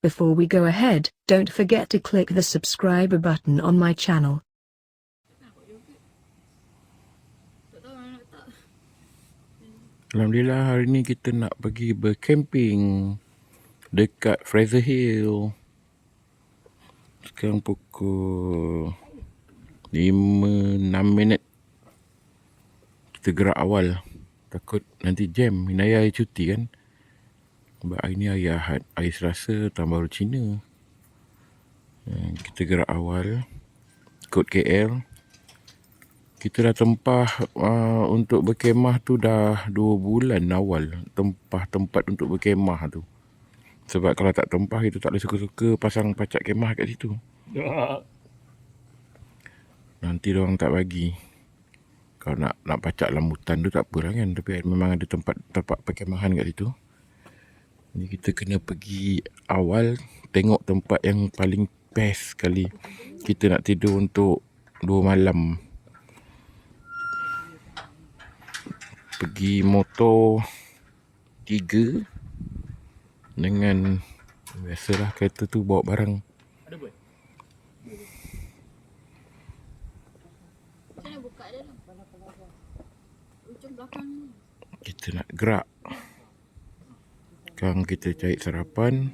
Before we go ahead, don't forget to click the subscribe button on my channel. Alhamdulillah, hari ni kita nak pergi bercamping dekat Fraser Hill. Sekarang pukul 5:06. Kita gerak awal. Takut nanti jam. Inaya hari cuti kan. Sebab hari ni hari Ahad. Hari Selasa tahun baru Cina. Kita gerak awal. Ikut KL. Kita dah tempah untuk berkemah tu dah 2 bulan awal. Tempah tempat untuk berkemah tu. Sebab kalau tak tempah, kita tak boleh suka-suka pasang pacak kemah kat situ. Nanti diorang tak bagi. Kalau nak pacak dalam hutan tu tak apalah kan. Tapi memang ada tempat perkemahan kat situ. Jadi kita kena pergi awal. Tengok tempat yang paling best sekali. Kita nak tidur untuk 2 malam. Pergi motor 3 dengan biasalah kereta tu bawa barang. Ada buat? Macam mana buka dia lah? Ujung belakang ni. Kita nak gerak. Sekarang kita cari sarapan.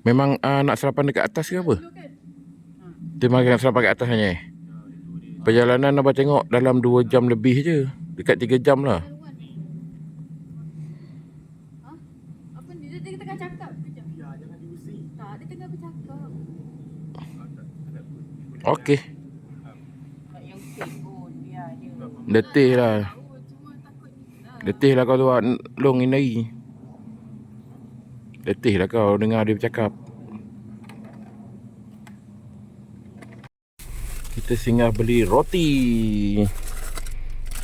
Memang nak sarapan dekat atas ke apa? Dia makan sarapan kat atas hanya. Perjalanan abang tengok dalam 2 jam lebih je. Dekat 3 jam lah. Apa ni? Dia tengah cakap kejap. Ya, jangan diusik. Tak, dia tengah bercakap. Okey. Tak yang usik pun. Biar dia. Letih lah. Cuma takut ni lah. Letih lah kau tu long ini. Letih lah kau dengar dia bercakap. Kita singgah beli roti.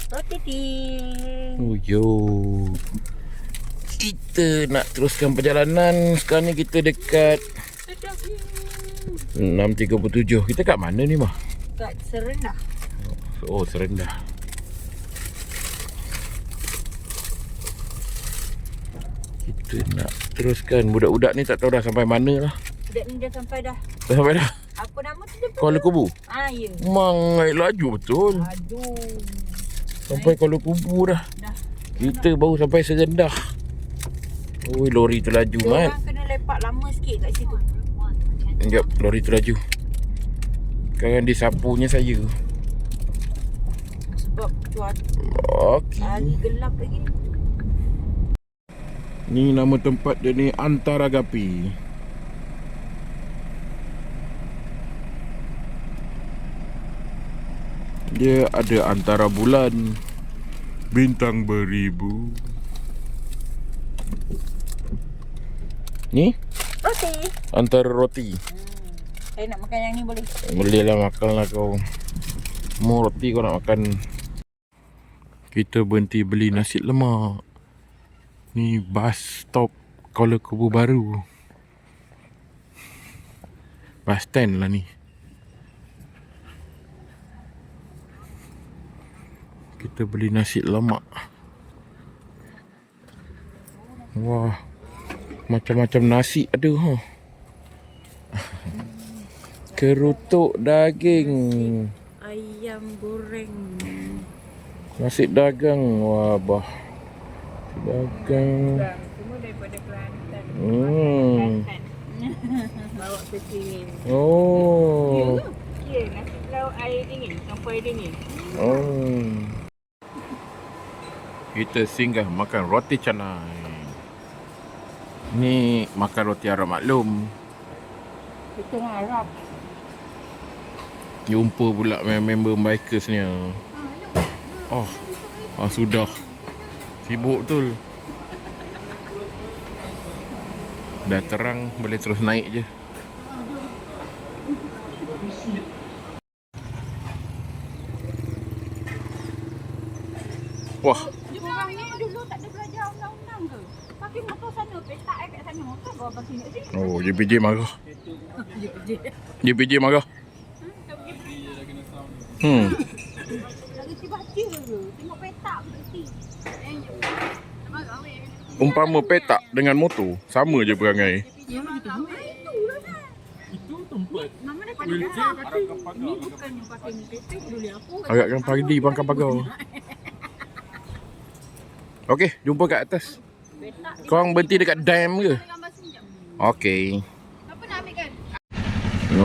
Roti ting. Oh yo. Kita nak teruskan perjalanan. Sekarang ni kita dekat 6.37. Kita kat mana ni mah? Kat Serendah. Oh, Serendah. Kita nak teruskan. Budak-budak ni tak tahu dah sampai mana lah. Budak ni dah sampai dah. Dah sampai dah? Apa nama tu dia? Kuala Kubu? Ya. Memang naik laju betul. Aduh. Sampai Kuala Kubu dah. Dah. Kita baru sampai Serendah. Oi, lori tu laju mat. Orang kena lepak lama sikit kat situ. Sekejap, lori tu laju. Sekarang disapunya saya. Sebab cuaca Okey. hari gelap lagi. Ni nama tempat dia ni Antaragapi. Dia ada antara bulan, bintang beribu. Ni Roti. antara roti. Saya nak makan yang ni boleh. Boleh lah, makan lah kau. Mau roti kau nak makan. Kita berhenti beli nasi lemak. Ni bus stop Kuala Kubu baru. Bus stand lah ni. Kita beli nasi lemak. Wah, macam-macam nasi ada ha. Kerutuk daging. Ayam goreng. Nasi dagang. Wah, bah. Dagang. Semua daripada Kelantan. Bawa ke sini. Oh. Ya, nasi lauk air dingin, campur air dingin. Oh. Kita singgah makan roti canai. Ni makan roti Arab maklum. Itu Arab. Jumpa pula member bikers ni. Oh. Sudah. Sibuk betul. Dah terang, boleh terus naik je. Wah. Orang ni dulu tak ada belajar undang-undang ke? Pakai motor sana, petak kat sana. Motor bawa bang sini. Oh, JPJ marah. JPJ. JPJ marah. Lagi si baca ke? Tengok petak berarti. Umpama petak dengan motor, sama je perangai. Ya, begitu. Itulah kan. Itu tempat. Mama dah kata Wheelchair dah. kaki. Ini bukannya pakai ni kereta peduli aku. Agakkan pagi pangkal pagar. Okey, jumpa kat atas. Betak Korang berhenti dekat dam ke? gambar sini jap. Okey. Apa nak ambil kan?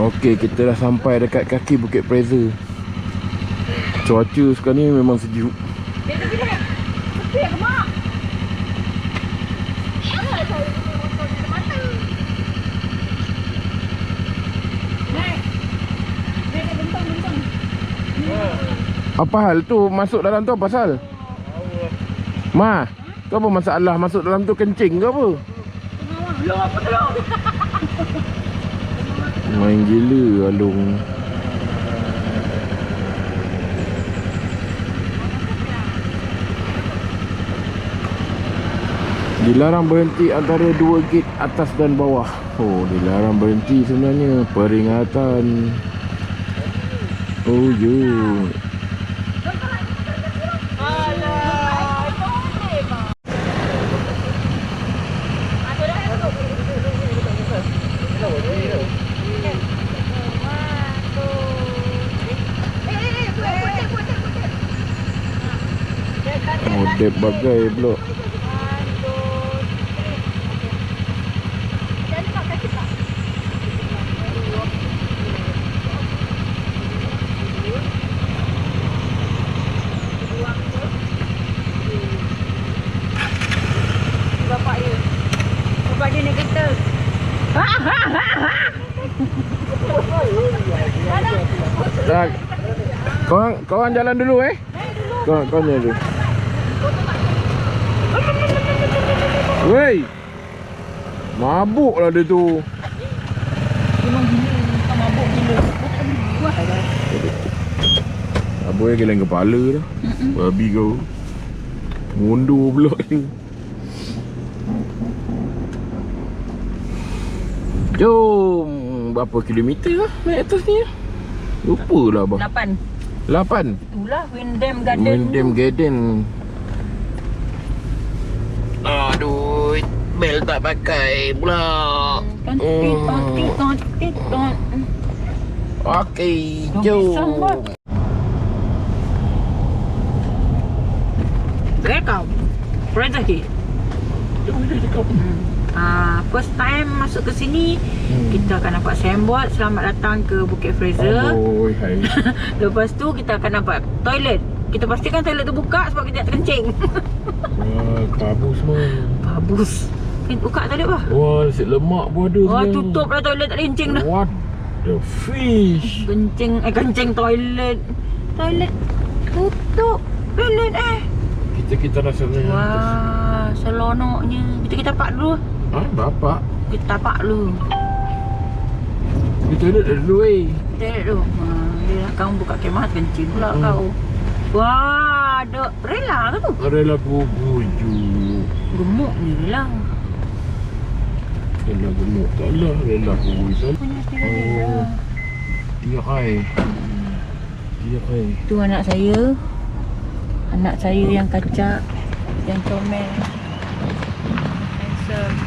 Okey, kita dah sampai dekat kaki Bukit Fraser. Cuaca sekarang ni memang sejuk. Betak bila kan? Sepi ke mak? Ya, saya motor di mata. Naik. Naik bentang-bentang. Apa hal tu masuk dalam tu apa pasal? Ma, tu apa masalah masuk dalam tu kencing ke apa? Belum apa belum. Main gila Alung. Dilarang berhenti antara dua gate atas dan bawah. Oh, dilarang berhenti sebenarnya. Peringatan. Oh, ya. Modep bagai pula. Bapak dia naik kereta. Dah. Korang jalan dulu Korang jalan dulu. Wey, mabuk lah dia tu. Memang gila, tak mabuk gila. Buat Apa yang geleng kepala dah. Babi kau. Mundur pula ni. Jom. Berapa kilometer lah naik atas ni? Lupalah abang. 8. 8. Itulah Windham Garden. Windham Garden. Aduh, bel tak pakai pula. Tontit. Okey, Pisang, jom. Bang. Welcome. Fraser Hill. First time masuk ke sini, kita akan dapat signboard selamat datang ke Bukit Fraser. Oh, hai. Lepas tu kita akan dapat toilet. Kita pastikan toilet tu buka sebab kita nak terkencing. Wah, kabus semua. Babus. Buka toilet bah. Wah, nasi lemak pun ada. Oh, tutup lah toilet, tak ada kencing dah. What the fish? Kencing toilet. Toilet tutup. Toilet Kita rasa ni. Wah, selonoknya. Kita pak dulu. Ah, bapak. Kita pak dulu. Kita ada dulu Toilet tu. Dia kamu buka kemah kencing pula kau. Wah, ada rela ke tu? Rela buju. Gemuk ni rela. Rela gemuk tak lah. Rela buju. Punya rela. Oh. Dia hai. Tu anak saya. Anak saya yang kacak, yang comel. Handsome.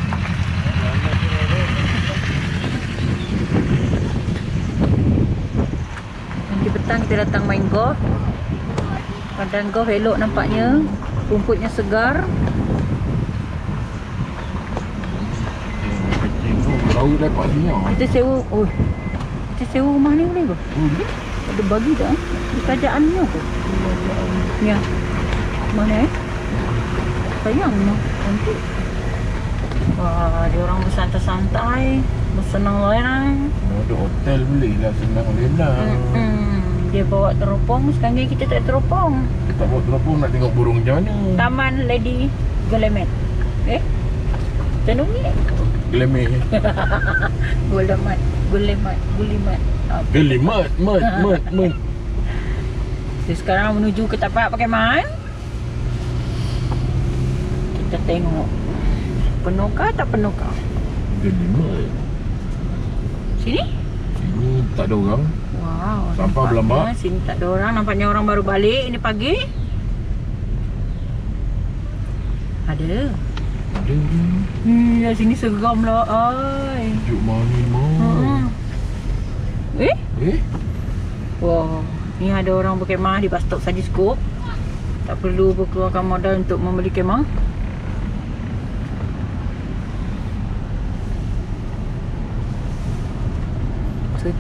Nanti petang kita datang main golf. Padang golf elok nampaknya. Rumputnya segar. Tahu dapat sini. Kita sewa, kita sewa rumah ni boleh ke? Ada bagi tak? Di kerajaan ni apa? Ya. Mana sayang no. Nanti. Wah, dia orang bersantai-santai, bersenang-lenang. Ada hotel boleh lah senang lenang. Dia bawa teropong, sekarang ni kita tak teropong. Kita bawa teropong nak tengok burung macam mana. Taman Lady Gulemet. Macam ni? Gelemek. Gulemat. Gelimat, mat. Jadi sekarang menuju ke tapak Pakeman. Kita tengok penukar tak penukar. Gelimat. Sini? Sini tak ada orang. Wow. Sampah nampaknya berlambak. Sini tak ada orang. Nampaknya orang baru balik. Ini pagi. Ada. Ada. Ya sini seram lah. Ai. Juk mani mau. Eh? Eh? Wah, ni ada orang berkemah di bus stop Saji Skop. Tak perlu berkeluarkan modal untuk membeli kemah.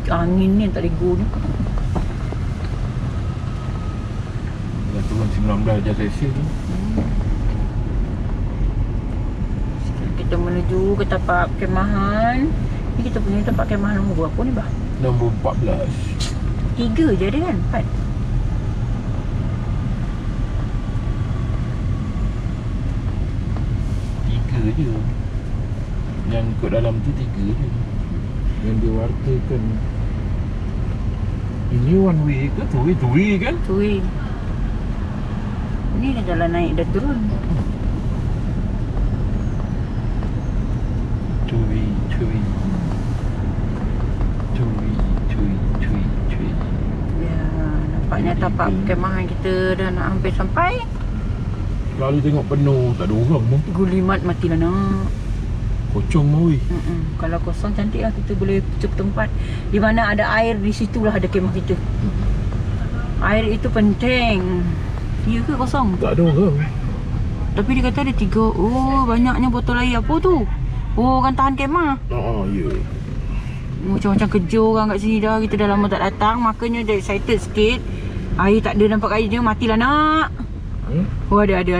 Angin ni tak boleh go ni. Dah turun 19 darjah Celsius ni. Kita menuju ke tempat kemahan. Ni kita punya tempat kemahan nombor berapa ni bah? Nombor 14. 3 je ada kan? 4. Tiga je. Yang ikut dalam tu 3 je. Yang dia wartakan. Ini one way ke? Two way kan? Tu weh. Ni dah jalan naik dah turun. Two way. Ya, nampaknya tempat kemahan kita dah nak hampir sampai. Lalu tengok penuh, tak ada orang pun. Gulimat matilah nak. Kocong mau weh. Kalau kosong cantik lah, kita boleh cuba tempat di mana ada air, di situlah ada kemah kita. Air itu penting. Ya ke kosong? Tak ada orang. Tapi dia kata ada 3. Oh, banyaknya botol air apa tu? Oh, kan tahan kemah. Ya. Macam-macam kerja orang kat sini dah. Kita dah lama tak datang, makanya dah excited sikit. Air tak ada, nampak air dia matilah nak. Oh, ada. Ya,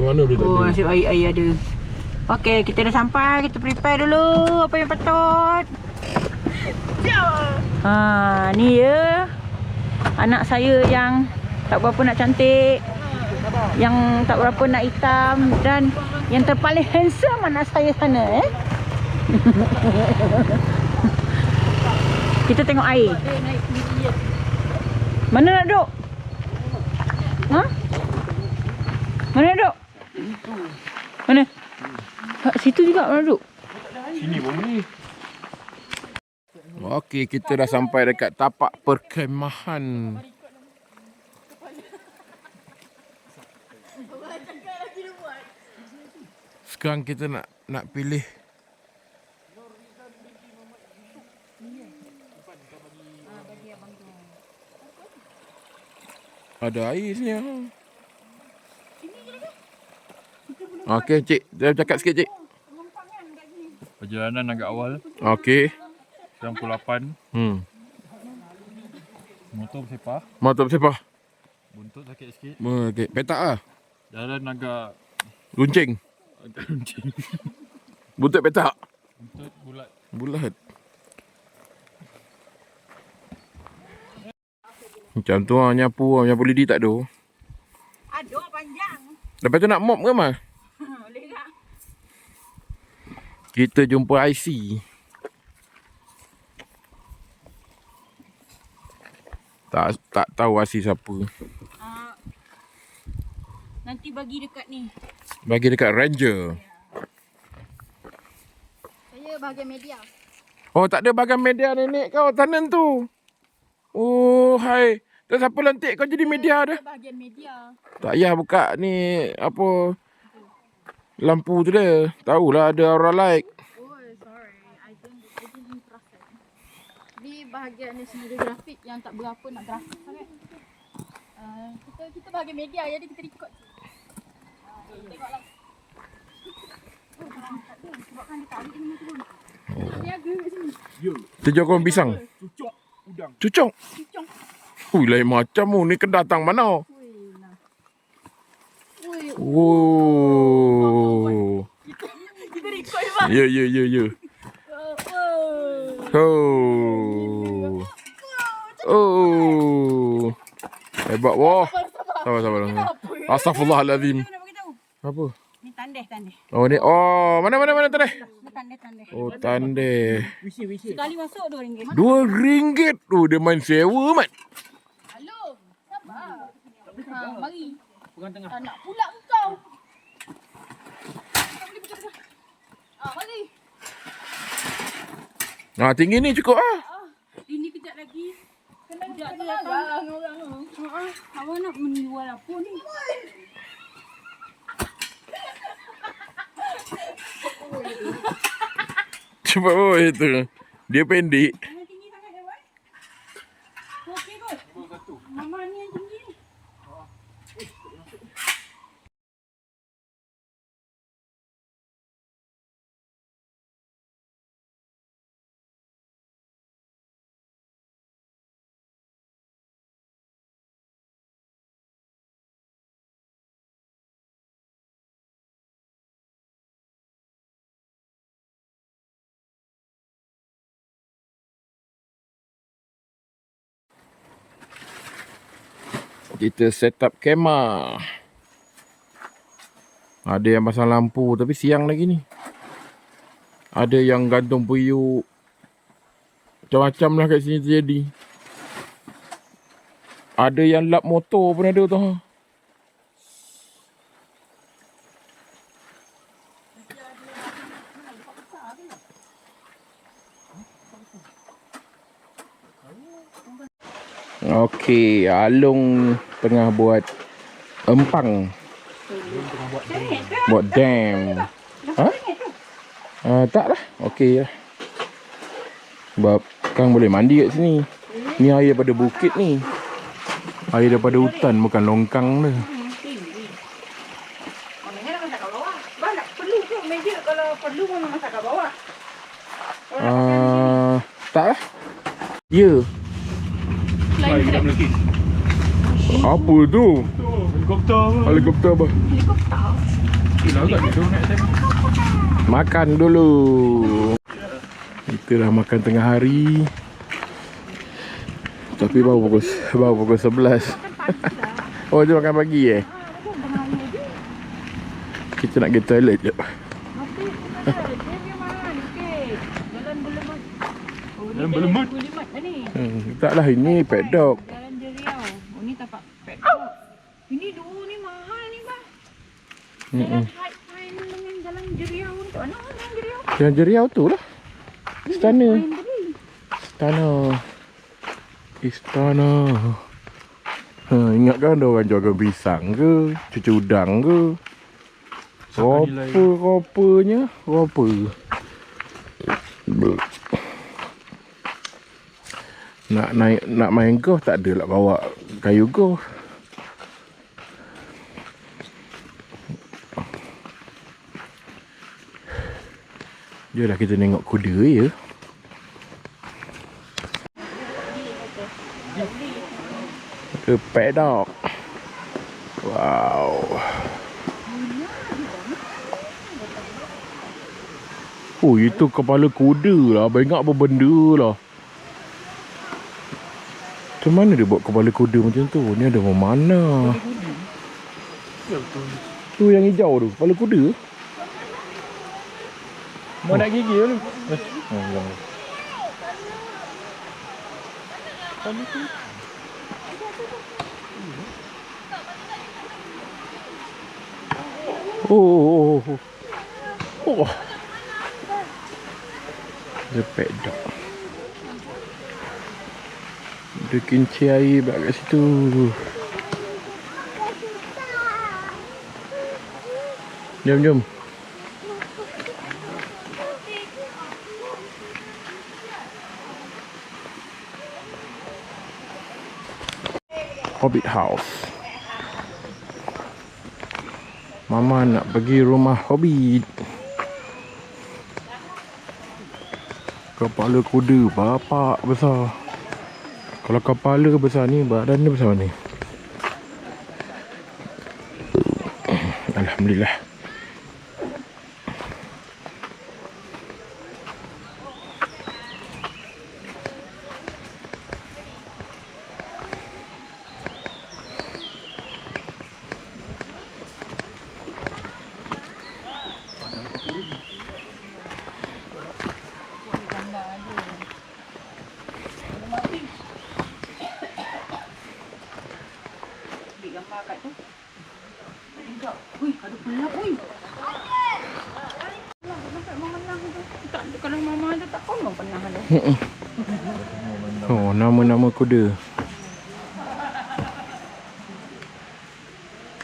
mana boleh tak Oh, ada. nasib air ada. Okey, kita dah sampai. Kita prepare dulu apa yang patut. Ni ya. Anak saya yang tak berapa nak cantik, yang tak berapa nak hitam, dan yang terpaling handsome anak saya sana Kita tengok air. Mana nak duduk? Ha? Mana nak duduk? Mana? Kat situ juga mana duduk? Sini pun boleh. Okey, kita dah sampai dekat tapak perkemahan. Sekarang kita nak pilih. Ada air sini. Okey, cik. Dia cakap sikit, cik. Perjalanan agak awal. Okey. Sekarang pukul 8. Motor bersepah. Motor bersepah. Buntut sakit sikit. Okey. Petak lah. Jalan agak Runcing. runcing. Buntut petak. Buntut bulat. Bulat. Macam tu lah, nyapu lidi tak ada. Ada panjang. Lepas tu nak mop ke Mas? Boleh tak? Kita jumpa IC. Tak tahu IC siapa. Nanti bagi dekat ni. Bagi dekat Ranger. Saya bahagian media. Oh, tak ada bahagian media nenek kau tanan tu. Oh, hai. Tak siapa lantik kau jadi media dah. Saya bahagian media. Tak payah buka ni apa lampu tu dia. Tahulah ada orang like. Oh, sorry. I didn't perasan. Di bahagian national grafik yang tak berapa nak grafik sangat. Kita bahagian media, jadi kita record je. Tengoklah. Sebabkan dia tarik ni turun. Niaga kat sini. Tujuh korang pisang. Cucuk udang. Cucuk. Cucuk. Ui, lain macam tu. Ni kedatang mana? Wih, nah. Wih, Oh. kita record bang. Ya. Oh. Hebat wah. Sabar. Astaghfirullahalazim. Nak beritahu. Apa? Ni tandeh. Oh ni. Oh, mana tadi? Ni tandeh. Oh, tandeh. Sekali masuk RM2. RM2. Oh, dia main sewa mat. Halo, sabar. Mari. Tak nak pula kau. Tak boleh pecah. Mari. Tinggi ni cukup ah. Ini kejap lagi. Kejap tu datang orang. Awak nak menjual apa ni? Cepat bawa itu. Dia pendek. Jangan tinggi sangat ya, Boy. Okey kot. Mama ni yang tinggi ni. Kita set up kemah. Ada yang pasang lampu tapi siang lagi ni. Ada yang gantung puyuk. Macam-macam lah kat sini terjadi. Ada yang lap motor pun ada tu. Okey, Alung tengah buat empang. Buat dam. Ha? Tak lah. Okey lah. Sebab Kang boleh mandi kat sini. Ni air daripada bukit ni. Air daripada hutan, bukan longkang tu. Maknanya nak masak kat bawah. Bah, nak perlu ke meja kalau perlu memang masak kat bawah. Tak lah. Ya. Fly kat Melaki. Apa tu? Helikopter apa? Helikopter apa? Larat dia dong nak time. Makan dulu. Kita dah makan tengah hari. Tapi baru pukul 11. Oh, dia makan pagi Kita nak pergi toilet je. Dalam berlemat. Taklah, ini paddock. Jalan Jeriau. Oh, ni tapak paddock. Ini dua ni mahal ni, Bah. Jalan Hyde Pine dengan Jalan Jeriau ni. Kat mana Jalan Jeriau? Jalan Jeriau tu lah. Istana. Hyde Pine tadi. Istana. Ingat kan ada orang jual pisang ke? Cuci udang ke? Ropa-ropanya. Ropa. Nak main golf tak ada lah bawa kayu golf. Jomlah kita tengok kuda ya. Ke paddock. Wow. Oh, itu kepala kuda lah. Banyak apa benda lah. Macam mana dia buat kepala kuda macam tu? Ni ada mana? Tu yang hijau tu, kepala kuda. Mau nak gigi dulu. Oh. The paddock. Ada kincir air kat situ. Jom. Hobbit House. Mama nak pergi rumah Hobbit. Kepala kuda bapak besar. Kalau kepala besar ni, badan dia besar ni. Alhamdulillah. Gambar kat tu. Tengok. Ui, ada pelak ui. Nampak mama menang tu. Tak, kalau mama ada tak kau memang pernah ada. Oh, nama-nama kuda.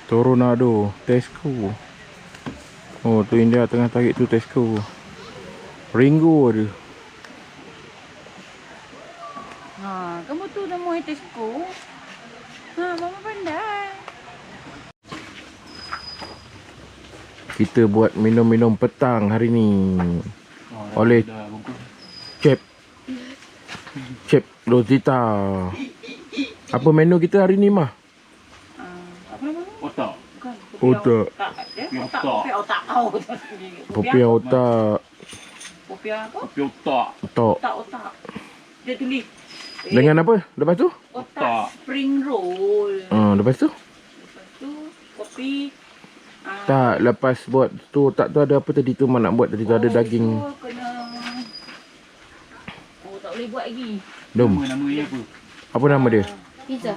Toronado, Tesco. Oh, tu India tengah tarik tu Tesco. Ringo ada. Ha, kamu tu nama Tesco. Ha, mama pandai. Kita buat minum-minum petang hari ni. Oleh Dah bungkus. Chef Rosita. Apa menu kita hari ni mah? Apa nama? Otak. Bukan. Otak. Otak. Popiah otak. Popiah apa? Kopi otak. Otak. Otak. Dia tulis. Dengan apa? Lepas tu? Otak spring roll. Lepas tu? Lepas tu kopi. Tak, lepas buat tu otak tu ada apa tadi tu mak nak buat tadi tu ada daging. Tu kena. Oh, tak boleh buat lagi. Dom. Nama dia apa? Apa nama dia? Pizza.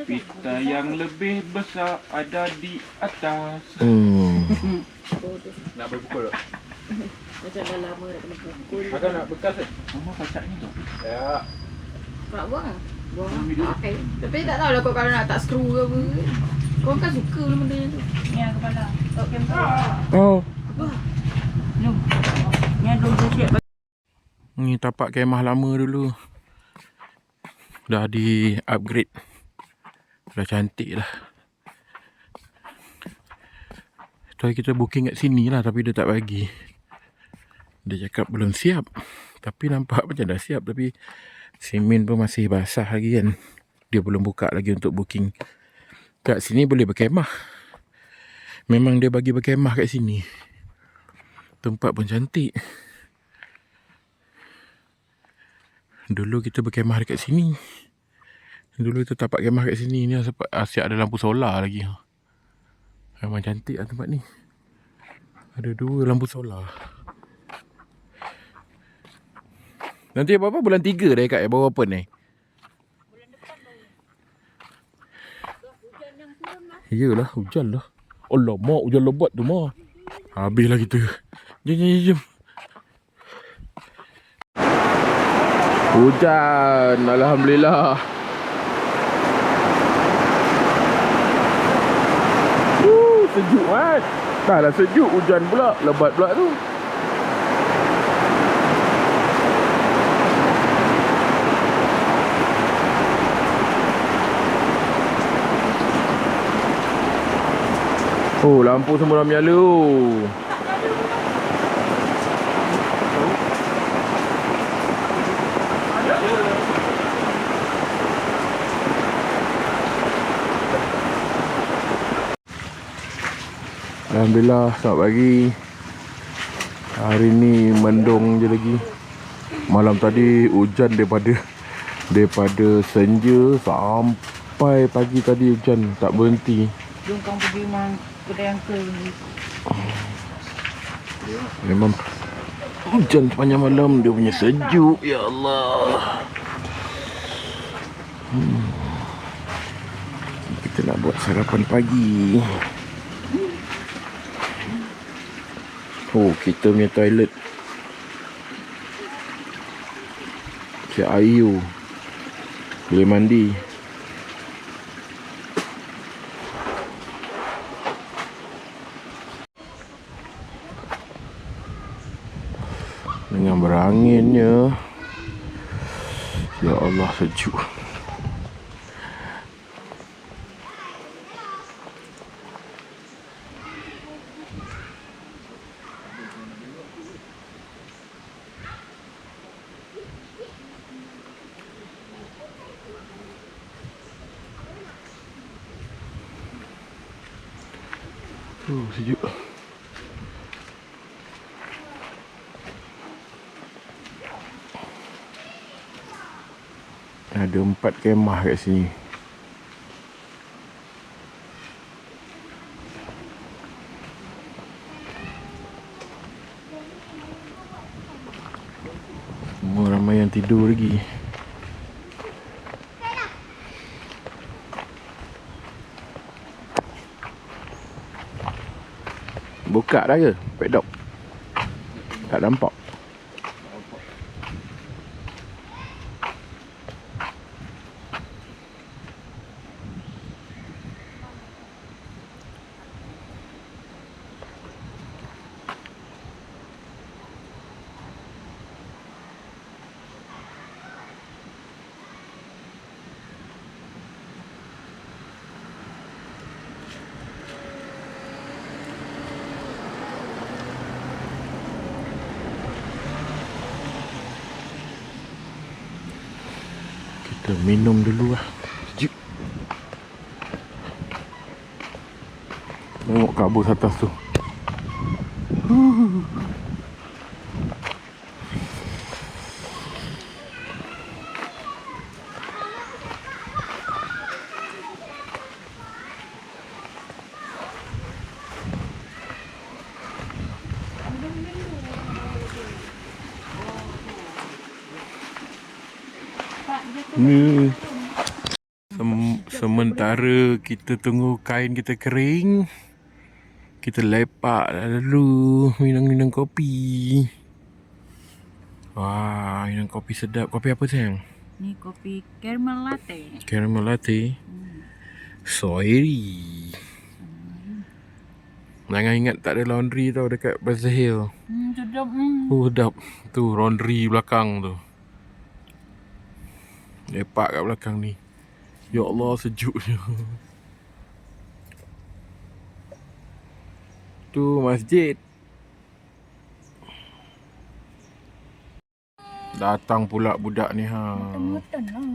Pita yang lebih besar ada di atas. Nak berpukul tak? Macam dah lama dah kena pukul. Agak nak bekas eh? Mama kacak ni tu. Ya. Nak buang? Buang pakai. Tapi tak tahu lah kau kalau nak tak screw ke apa. Kau kan suka lah benda tu. Ni yang kepala. Tak kamera. Oh. Jom. Ni ada dah siap. Ni tapak kemah lama dulu. Dah di upgrade. Dah cantik lah. Tadi kita booking kat sini lah tapi dia tak bagi. Dia cakap belum siap. Tapi nampak macam dah siap. Tapi simen pun masih basah lagi kan. Dia belum buka lagi untuk booking. Kat sini boleh berkemah. Memang dia bagi berkemah kat sini. Tempat pun cantik. Dulu kita berkemah dekat sini. Dulu kita tapak kemah kat sini. Ni asyik ada lampu solar lagi. Memang cantik lah tempat ni. Ada 2 lampu solar. Nanti apa-apa bulan 3 dah kat baru open ni. Bulan depan baru. Hujan yang turun lah. Iyalah hujan lah. Alamak hujan lebat tu mah. Habislah kita. Jom. Hujan. Alhamdulillah. Sejuk kan? Dah lah sejuk, hujan pula. Lebat pula tu. Oh, lampu semua dah menyala. Alhamdulillah, selamat pagi. Hari ni mendung je lagi. Malam tadi hujan daripada senja sampai pagi tadi hujan tak berhenti. Jom kamu pergi memang kedai uncle ni. Memang hujan sepanjang malam, dia punya sejuk. Ya Allah. Kita nak buat sarapan pagi. Oh, kita punya toilet Cik Ayu boleh mandi. Dengan beranginnya. Ya Allah, sejuk. Sejuk. Ada 4 kemah kat sini. Semua ramai yang tidur lagi. Buka dah ke paddock? Tak nampak. Kita minum dulu lah. Sejuk. Tengok kabus atas tu. Ni sementara kita tunggu kain kita kering, kita lepak dulu minum kopi. Wah, minum kopi sedap. Kopi apa sayang? Ni kopi caramel latte. Caramel latte. Soiri. Jangan ingat tak ada laundry tau dekat Brazil Hill. Sedap. Sedap. Tu laundry belakang tu. Lepak kat belakang ni. Ya Allah, sejuknya. Tu masjid. Datang pula budak ni ha. Makan lah.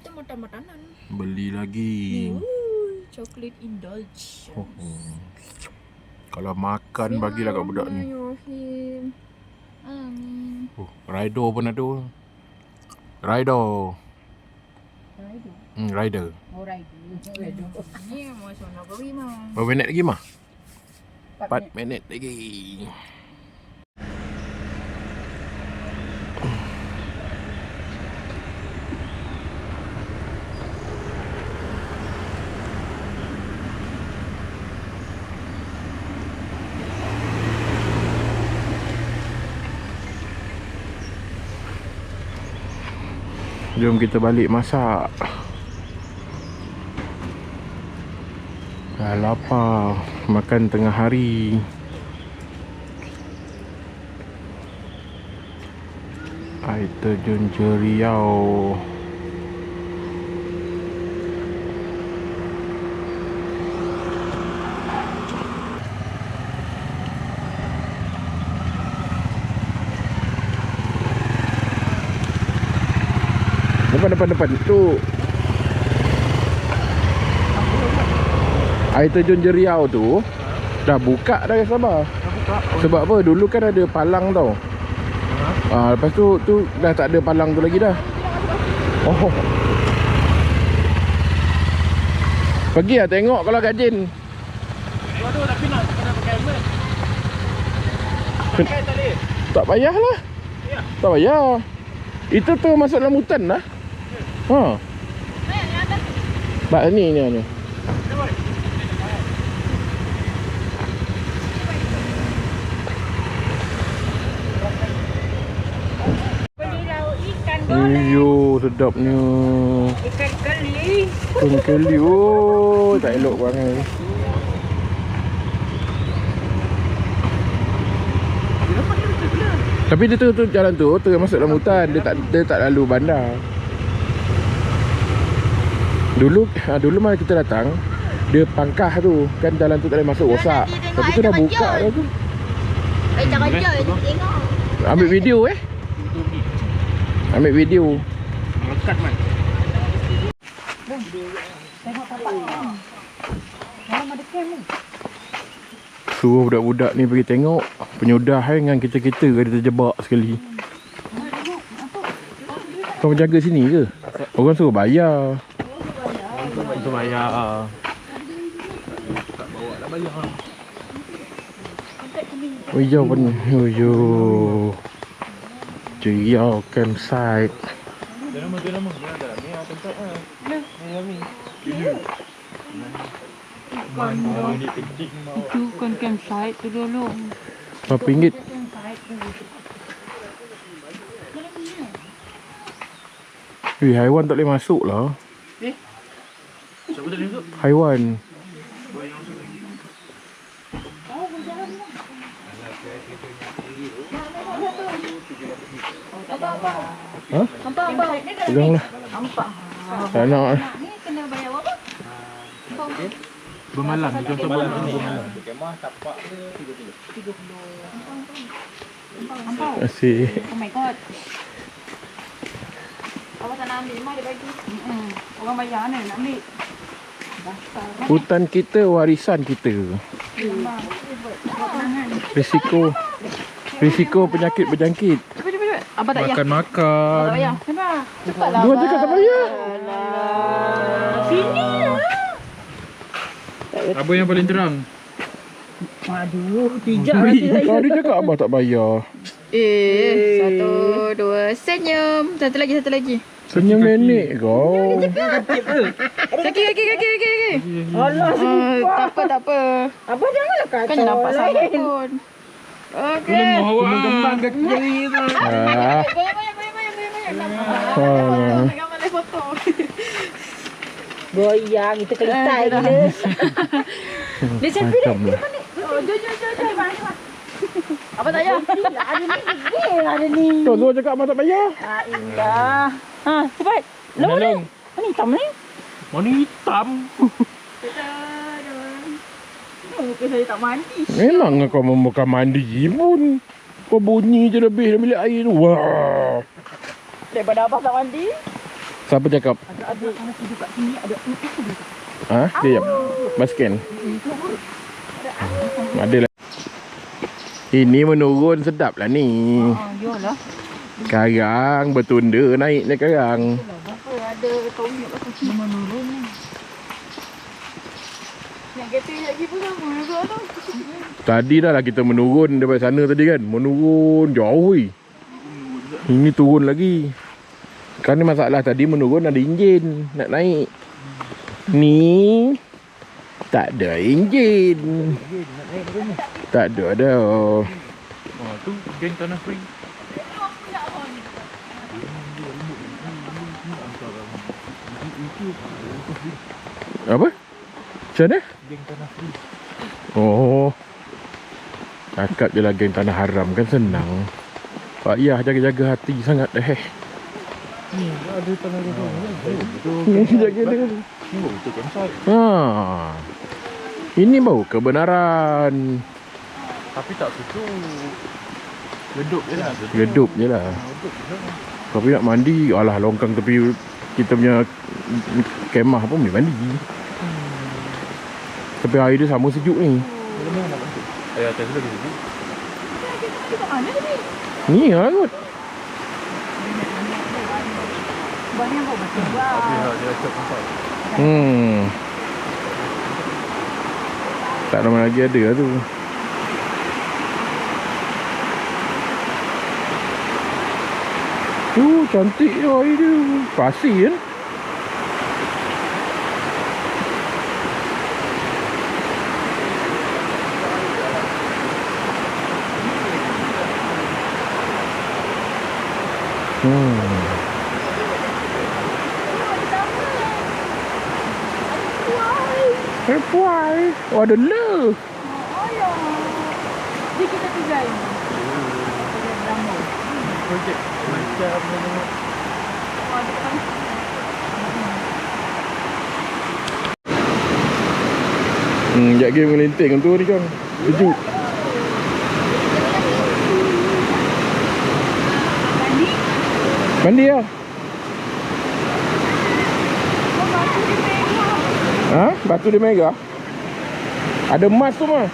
Kita makan makanan. Beli lagi. Chocolate indulge. Kalau makan bagilah kat budak ni. Amin. Rider pun ada. Rider. Rider. Oh, rider. Ni macam nak beri mah. Berapa minit lagi mah? 4 minit lagi. Jom kita balik masak. Dah lapar. Makan tengah hari. Air terjun Jeriau. Depan tu. Air terjun Jeriau tu dah buka dah Sabah. Sebab apa? Dulu kan ada palang tau. Lepas tu dah tak ada palang tu lagi dah. Oh. Pergi lah tengok kalau kat Jin. Aduh, tapi nak kena pakai helmet. Pakai tak boleh. Tak payahlah. Ya. Tak payah. Itu tu masuk dalam hutan lah. Ha. Bak ni. Beli lauk ikan goreng. Iyo, sedapnya. Ikan keli. Ikan keli. Oh, tak elok banget. Tapi dia tu jalan tu masuk dalam hutan. Dia tak lalu bandar. Dulu mana kita datang, dia pangkah tu. Kan jalan tu tak boleh masuk, rosak. Tapi tu dah buka dah tu. Raja tengok. Ambil video Ambil video. Melekat man. Tengok tapak ni. Malam ada kem ni. Suruh budak-budak ni pergi tengok. Penyudah dengan kita-kita dia terjebak sekali. Kau menjaga sini ke? Orang suruh bayar. Itu bayar. Tak bawa lah bayar. Hijau pun. Hijau. Jeriau campsite. Dia nama. Dia ada. Ni tempat ah. Ni. Itu kan campsite tu dulu. RM5. Haiwan tak boleh masuk lah. Siapa tadi tu? Haiwan. Ha? Peganglah. Tak nak lah. Ni kena bayar berapa? Bermalam. Contoh malam ni. Terima kasih. Oh my god. Abah tak nak ambil, mak dia bagi. Orang bayar ni nak ambil. Hutan kita, warisan kita. Risiko penyakit berjangkit. Cepat. Abah tak payah. Makan-makan. Tak payah. Cepatlah. Dua cakap tak payah. Sini lah. Apa yang paling terang? Aduh, pijak hati saya. Kau dia cakap abah tak bayar. 1, 2, senyum. Satu lagi. Senyum nenek kau. Kaki. Allah, Tak apa. Abah janganlah kacau. Kan nampak sangat pun. Okey. Kembang kaki jari tu. Ah. Goyang. Gambar live foto. Goyang, itu kelitai gila. Dia selfie dia. Jom. Apa tak payah? Ada ni. Kau Zul cakap abah tak bayar. Indah. Ha, cepat. Lawan ni. Mana hitam ni? Mana hitam? Mungkin saya tak mandi. Memang kau bukan mandi pun. Kau bunyi je lebih dalam bilik air tu. Wah. Daripada abah tak mandi. Siapa cakap? Ada nasi dekat sini. Ada Ha? Sekejap. Basken. Ada lah. Ini menurun sedap lah ni. Yolah. Sekarang bertunda naiknya sekarang. Apa ada tonyok kat sini menurun ni. Yang kereta lagi pun sama juga tu. Tadi dah lah kita menurun daripada sana tadi kan. Menurun jauh weh. Ini turun lagi. Sekarang ni masalah tadi menurun ada enjin nak naik. Ni tak ada enjin. Tak ada dah. Oh, tu geng tanah free. Apa? Macam mana? Geng tanah free. Oh. Cakap je lah geng tanah haram kan senang. Pak Yah jaga-jaga hati sangat dah. Ada tanah kosong. Jaga dia. Ni baru betul campsite. Ha. Ini baru kebenaran. Tapi tak tutup. Redup je lah. Redup je lah. Tapi nak mandi, alah longkang tepi kita punya kemah pun boleh mandi. Tapi air dia sama sejuk ni. Air atas lagi sejuk. Ni lah kot. Banyak kau macam buat. Habis dia cop campsite. Tak lama lagi ada lah tu. Cantik je air dia. Pasir kan. Puai. Oh ada le. Jadi kita tinggal ni. Projek macam Sekejap lagi mengelinting tu ni kan. Sejuk. Mandi lah. Ha? Batu dia mega. Ada emas tu mah.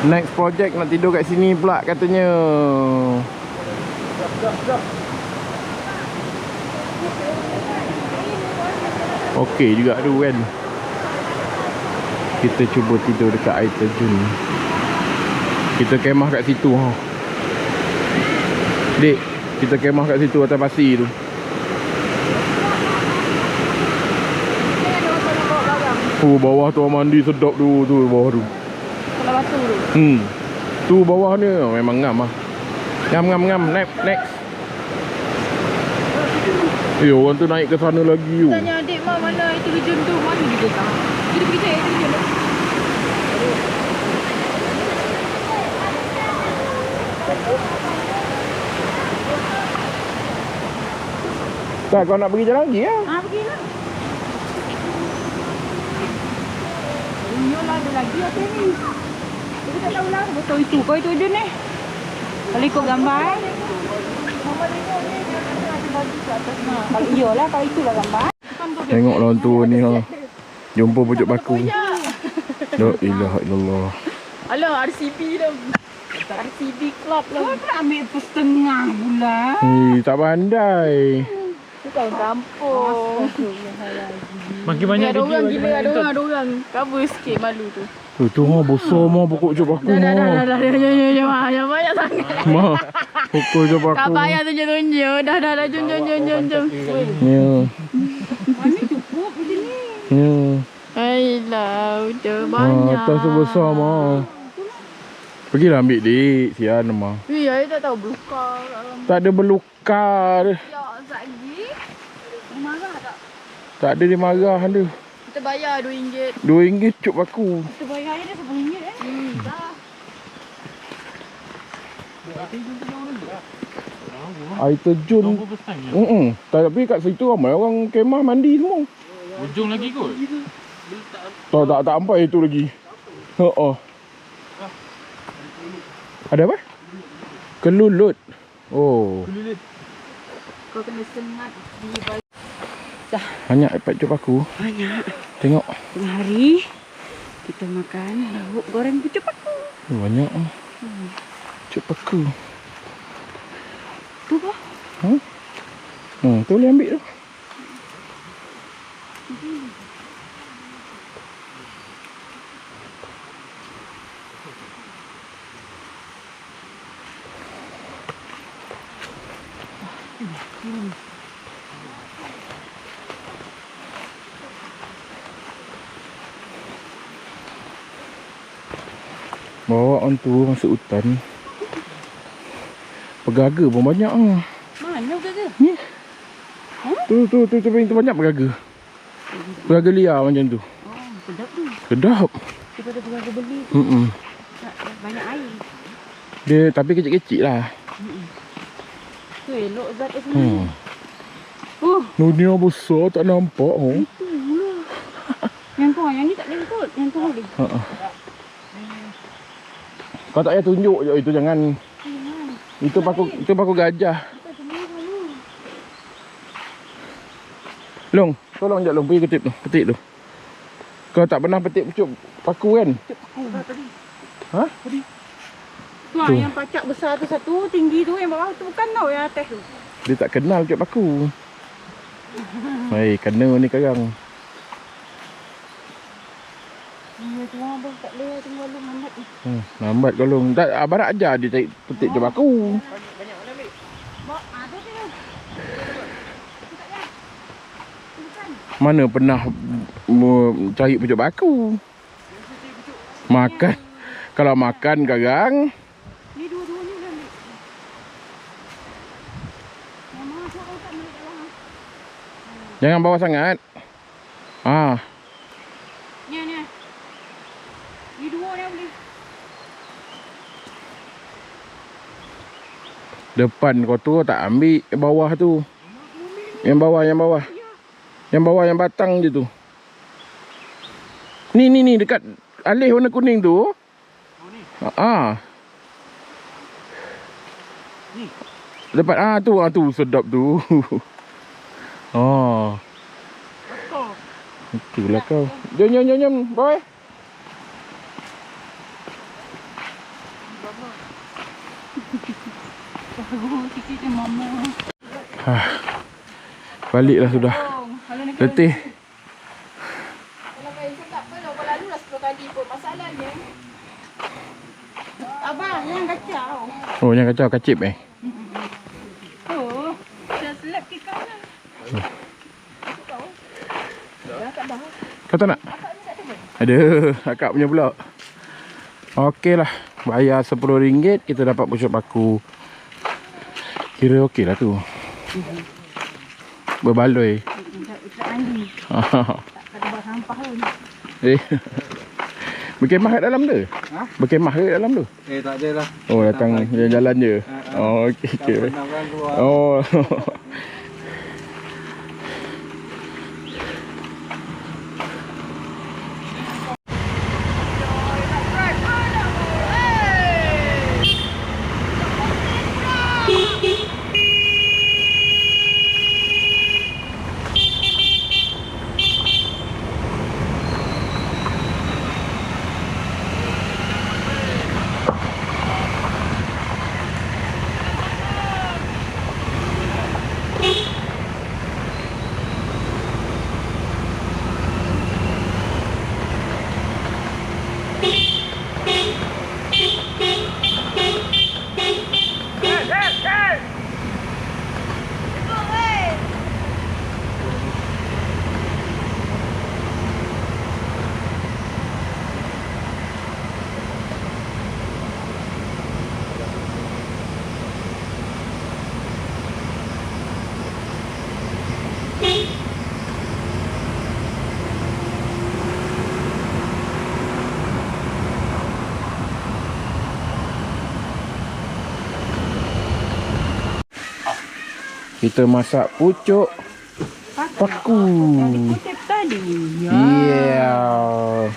Next project nak tidur kat sini pula katanya. Okey juga tu kan. Kita cuba tidur dekat air terjun. Kita kemah kat situ ha. Dek, kita kemah kat situ atas pasir tu. Oh, bawah tu orang mandi sedap tu bawah tu. Kalau batu tu. Tu bawah ni memang ngam lah. Ngam. Next. Orang tu naik ke sana lagi tu. Tanya adik mak mana itu terjun tu. Mana dia tak? Dia pergi cari terjun tu. Tak, kau nak pergi jalan lagi ya? Pergilah. Yolah ada lagi apa ni? Kita tak tahu lah. Betul itu. Kau itu je ni. Kalau ikut gambar Mama tengok ni. Dia ada baju kat atas. Kalau iyalah. Kalau itulah gambar. Tengok lawan tu ni ha. Jumpa pucuk baku. La ilaha illallah. Alah RCB dah. RCB Club lah. Kau nak ambil setengah pula. Tak pandai. Itu kampung. Makin banyak Ada orang video. gila. Ada orang. Cover sikit malu tu. Tu besar mah pokok pucuk baku mah. Dah. Yang banyak sangat. Mah. Pokok pucuk baku. Tak payah tunjuk-tunjuk. Dah. Jom. Ya. Mana cukup macam ni? Ya. Ayolah, udah banyak. Atas tu besar mah. Pergilah ambil dik. Sian mah. Saya tak tahu belukar kat dalam. Tak ada belukar. Ya, lagi. Marah tak? Tak ada dia marah ada. Kita bayar RM2. RM2 cuk baku. Kita bayar dia RM10 dah. Air terjun. Tapi kat situ ramai orang kemah mandi semua. Ujung lagi kot. Tak sampai itu lagi. Ada apa? Kelulut. Oh. Kau kena sengat di balik. Banyak dapat cuk baku. Banyak. Tengok. Tengah hari kita makan lauk goreng pucuk baku. Banyak. Cuk baku. Tu apa? Tu boleh ambil tu. Bawa orang tu masuk hutan. Pegaga pun banyak ah. Mana ke? Ni. Tu banyak pegaga. Pegaga liar macam tu. Oh, sedap tu. Sedap. Daripada pegaga beli tu. Banyak air. Dia tapi kecil-kecil lah. Tu elok zat kat sini. Dunia besar tak nampak oh. Itulah. Yang ni tak boleh ikut. Yang tu boleh. Kau tak payah tunjuk je itu jangan. Itu paku gajah. Long, tolong jap Long pergi petik tu. Kau tak pernah petik pucuk paku kan? Ha? Tu yang pacak besar tu satu, tinggi tu, yang bawah tu bukan tau, yang atas tu. Dia tak kenal pucuk paku. Hai, kena ni sekarang. Tuan abang tak boleh tunggu lu lambat ni. Lambat kau Long. Tak, abang nak ajar dia cari petik pucuk paku. Banyak mana ambil? Bawa, ada tu. Mana pernah cari pucuk paku? Makan. Kalau makan sekarang. Ni dua-duanya dah ambil. Mama kau tak ambil dalam. Jangan bawa sangat. Ni. Ni dua dah boleh. Depan kau tu tak ambil bawah tu. Yang bawah. Yang bawah yang batang je tu. Ni dekat alih warna kuning tu. Ni. Depan tu sedap tu. Itulah kau. Jom boy. Sikit je mama. Baliklah sudah. Letih. Kalau main cakap apa lah. Lalu lah 10 kali pun. Masalahnya. Abang, yang kacau. Oh, yang kacau kacip Oh, dah selap ke kanan. Kau tak nak? Akak ni tak Ada akak punya pula. Okey lah, bayar RM10 kita dapat pucuk paku. Kira okey lah tu. Berbaloi. Tak mandi. Tak ada buat sampah pun. Berkemah kat dalam tu? Ha? Berkemah ke kat dalam tu? Tak ada lah. Oh, datang jalan-jalan je. Oh, okey okey. Oh. Kita masak pucuk paku. Kutip tadi. Yeah.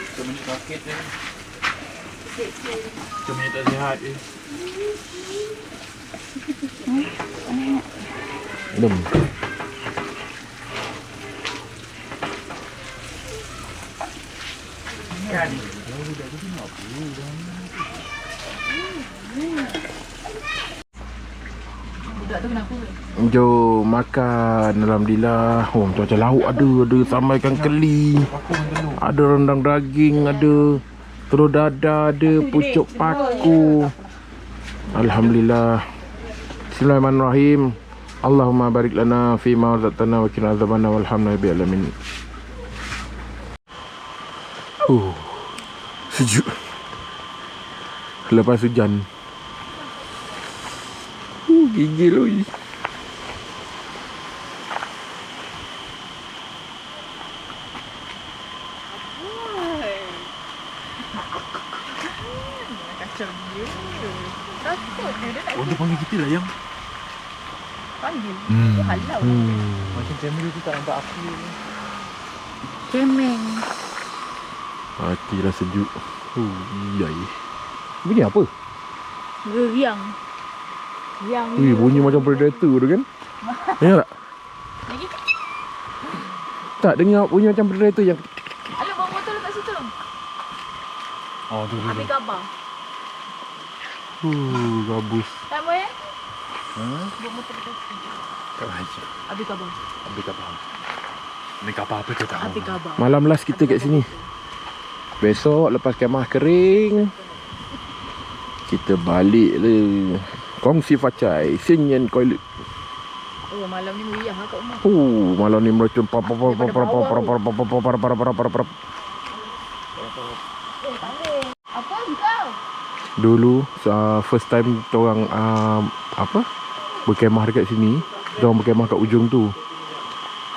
Macam ni sakit je. Macam ni tak sihat je. Belum. Budak tu kenapa? Jom makan. Alhamdulillah. Oh, macam lauk ada sambal ikan keli. Ada rendang daging, ada telur dadah, ada pucuk paku. Alhamdulillah. Bismillahirrahmanirrahim. Allahumma barik lana fi ma razaqtana wa qina adzabannar walhamdulillahi alamin. Sejuk. Lepas hujan. Gigil oi. Oh, dia panggil kita lah yang. Panggil. Dia halau. Macam kamera tu tak nampak api ni. Cemeng. Hati dah sejuk. Yai. Bunyi apa? Geriang. Yang Wih, bunyi macam predator tu kan? Dengar tak? lagi. Tak, dengar bunyi macam predator yang Alah, bawa motor letak situ. Oh, tu Ambil gambar. gabus. Tak mau ya? Ha? Bawa motor letak situ. Tak baca. Ambil gambar. Ambil kapal. Ni kapal apa tu tak Ambil gambar. Malam last kita kat sini. Besok lepas kemah kering, kita balik le. Kongsi facai, Sinyan Koilet. Oh, malam ni meriah lah kat rumah. Malam ni macam Apa kau? dulu first time orang apa? Berkemah dekat sini. Diorang berkemah kat ujung tu.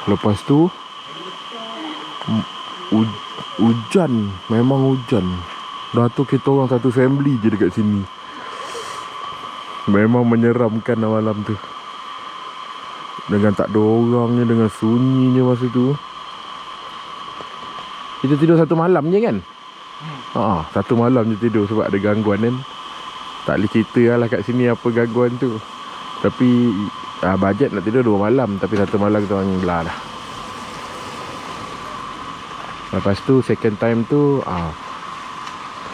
Lepas tu hujan, memang hujan. Dah tu kita orang satu family je dekat sini. Memang menyeramkan malam tu. Dengan tak ada orangnya, dengan sunyinya masa tu. Kita tidur satu malam je kan? Satu malam je tidur sebab ada gangguan kan. Tak boleh cerita lah kat sini apa gangguan tu. Tapi bajet nak tidur 2 malam. Tapi satu malam kita orang belah dah. Lepas tu second time tu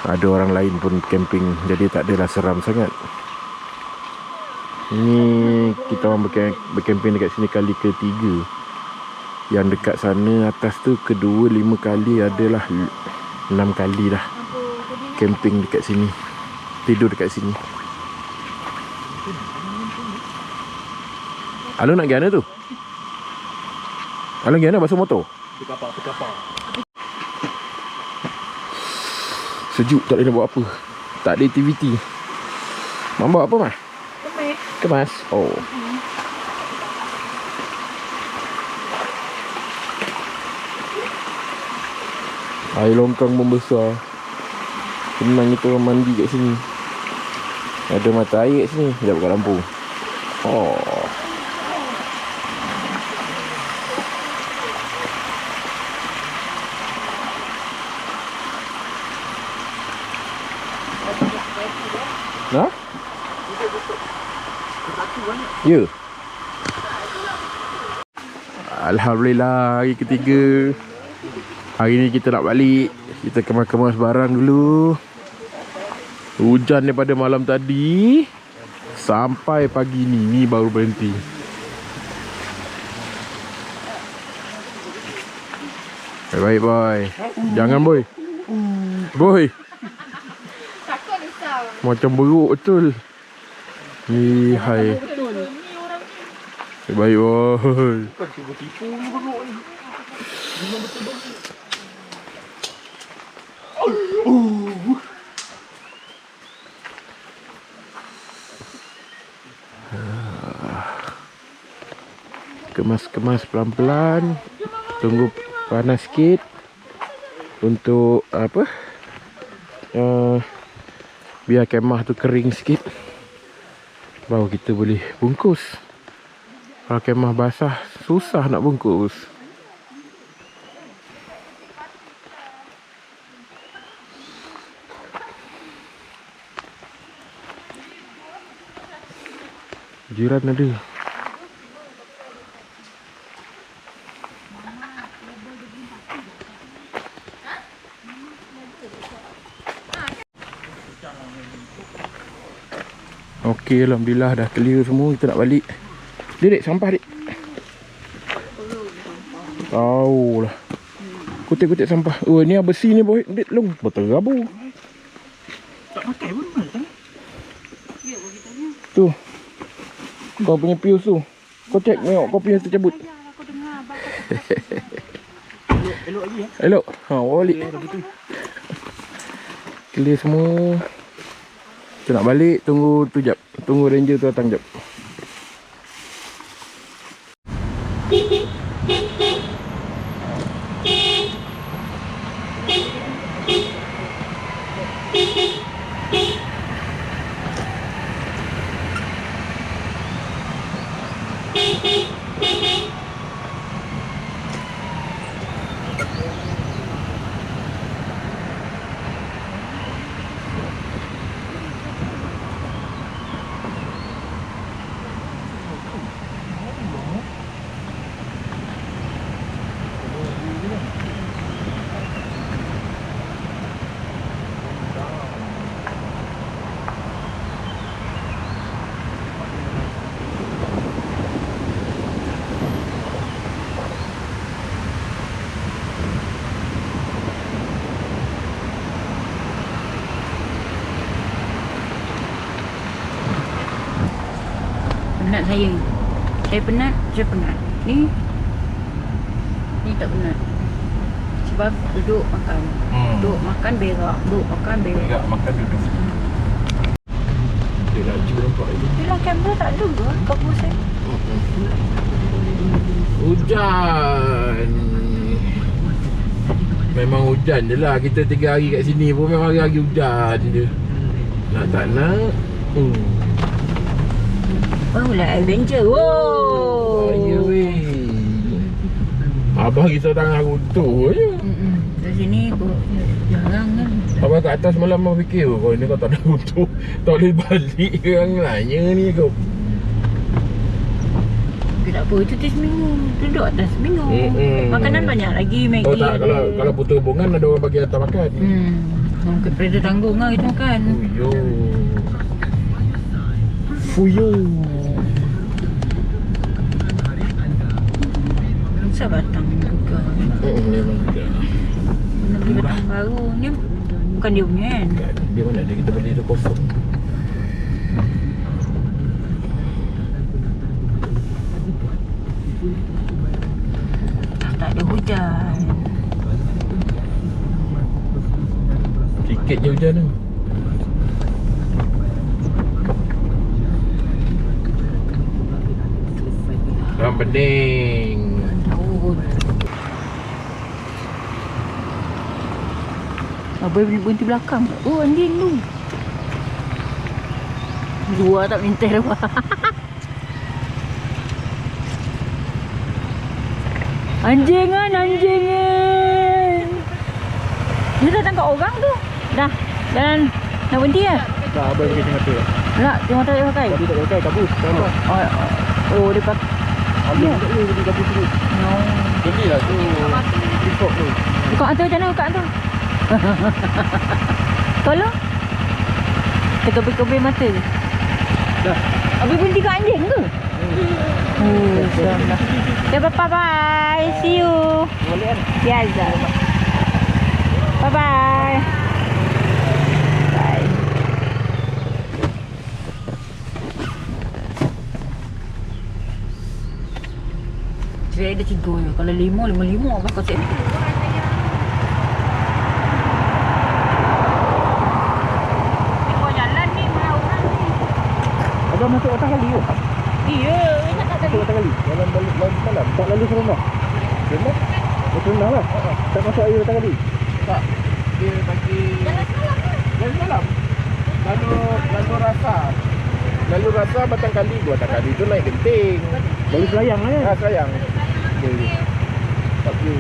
ada orang lain pun camping. Jadi tak adalah seram sangat. Ini kita orang bercamping dekat sini kali ketiga. Yang dekat sana atas tu kedua 5 kali, adalah 6 kali dah camping dekat sini. Tidur dekat sini. Alun nak pergi mana tu? Alun pergi mana basuh motor? Sejuk, tak boleh nak buat apa. Tak ada aktiviti. Mak bawa apa, Mah? Kemas. Oh. Air longkang membesar. Senang kita orang mandi kat sini. Ada mata air kat sini. Sekejap buka lampu. Oh. Nah? Ya. Alhamdulillah, hari ketiga. Hari ni kita nak balik. Kita kemas-kemas barang dulu. Hujan daripada malam tadi sampai pagi ni baru berhenti. Baik-baik boy. Jangan boy. Boy. Takut risau. Macam beruk betul. Hai. Baik boy. Bukan cuba tipu ni beruk ni. Memang betul-betul. Kemas-kemas pelan-pelan. Tunggu panas sikit. Untuk apa? Biar kemah tu kering sikit. Baru kita boleh bungkus. Kalau kemah basah, susah nak bungkus. Jiran ada. Okey, alhamdulillah dah clear semua. Kita nak balik. Dek, sampah dek. Tahu lah. Kutip-kutip sampah. Oh, ni besi ni boy. Dek, long. Berterabu. Tak pakai pun mana? Tu. Kau punya fuse tu. Kau check tengok kau punya tercabut. Elok lagi ya. Elok. Ha, balik. Clear semua. Kita nak balik. Tunggu tu jap. Tunggu ranger tu datang jap. Penat saya. Saya penat, saya penat. Ni tak penat. Sebab duduk makan. Duduk makan berak. Duduk makan berak. Berak makan duduk. Dia laju nampak lagi. Dalam kamera tak ada ke kapur saya? Hujan. Memang hujan je lah. Kita 3 hari kat sini pun memang hari-hari hujan je. Nak tak nak. Oh lah adventure. Wow. Ya weh. Abang risau tangan runtuh je. Kat sini kau jarang kan. Abang kat atas malam abang fikir kau ni kau tak ada runtuh. Tak boleh balik ke orang lain ni kau. Tak apa, cuti seminggu. Duduk atas seminggu. Makanan banyak lagi. Maggi Tahu tak ada. kalau putus hubungan ada orang bagi hantar makan. Mungkin kereta tanggung lah kita makan. Fuyo. Fuyo. Bisa batang juga. Memang juga. Nak beli batang baru. Ni bukan dia punya kan? Dia mana ada kita beli tu kosong. Tak ada hujan. sikit je hujan tu. Dalam pening. Abang berhenti belakang. Oh, anjing tu. Dua tak minta dah. Anjingan, anjingan. Dia dah tangkap orang tu. Dah. Dan nak berhenti kan? Tak, abang pakai mata. Tak, tengok tak pakai. Tadi tak pakai, kabus. Oh, dia pakai. Ambil tak boleh jadi kabus dulu. No. Jadi lah tu. Report tu. Buka mata macam mana buka tu? Tolong. Terkebir-kebir mata je. Dah. Habis berhenti kat anjing ke? Oh, seram dah. Okay, bye-bye. See you. Boleh kan? Yes. Bye-bye. Bye. Saya ada 3 je. Kalau 5 abang kau cek. Tengok jalan ni, mana orang ni. Abang masuk atas kali ke? Iya, ingat tak tadi? Masuk atas kali. Jalan balik malam. Tak lalu serendah. Serendah? Serendah lah. Tak masuk air atas kali. Tak. Dia bagi... Jalan semalam ke? Jalan malam. Lalu rasa. Lalu rasa batang kali. Dua batang kali tu naik genting. Lalu selayang lah kan? Selayang. Okay. Tak view.